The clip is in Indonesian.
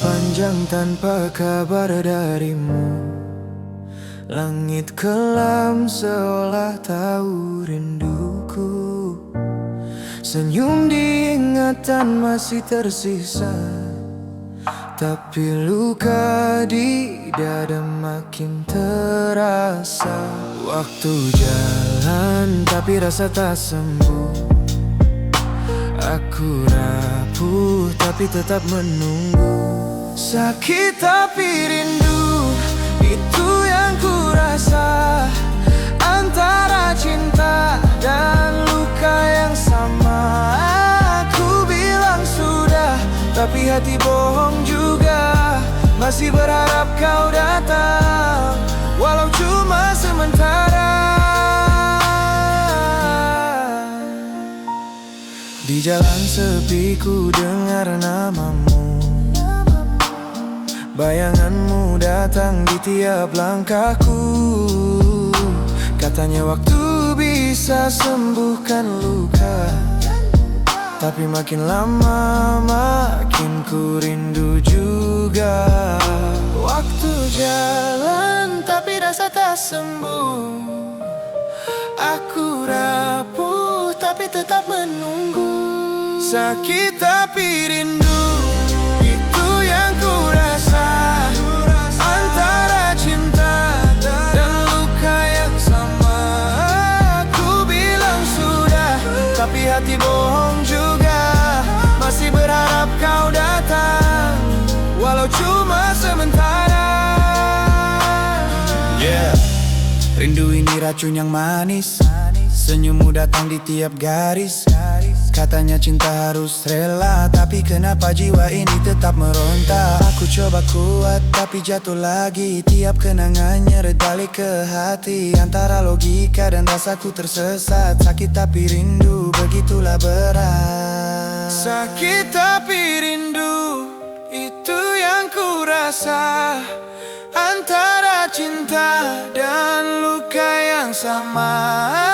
panjang tanpa kabar darimu. Langit kelam seolah tahu rinduku. Senyum di ingatan masih tersisa, tapi luka di dada makin terasa. Waktu jalan tapi rasa tak sembuh. Aku rapuh tapi tetap menunggu. Sakit tapi rindu, itu yang ku rasa. Antara cinta dan luka yang sama. Aku bilang sudah, tapi hati bohong juga. Masih berharap kau datang, walau cuma sementara. Di jalan sepi ku dengar namamu. Bayanganmu datang di tiap langkahku. Katanya waktu bisa sembuhkan luka, tapi makin lama makin ku rindu juga. Waktu jalan tapi rasa tak sembuh. Aku rapuh tapi tetap menunggu. Sakit tapi rindu, itu yang ku rasa. Antara cinta dan luka yang sama. Aku bilang sudah, tapi hati bohong juga. Masih berharap kau datang, walau cuma sementara. Rindu ini racun yang manis. Senyummu datang di tiap garis. Katanya cinta harus rela, tapi kenapa jiwa ini tetap meronta? Aku coba kuat tapi jatuh lagi. Tiap kenangannya balik ke hati. Antara logika dan rasaku tersesat. Sakit tapi rindu, begitulah berat. Sakit tapi rindu, itu yang ku rasa. Antara cinta dan luka yang sama.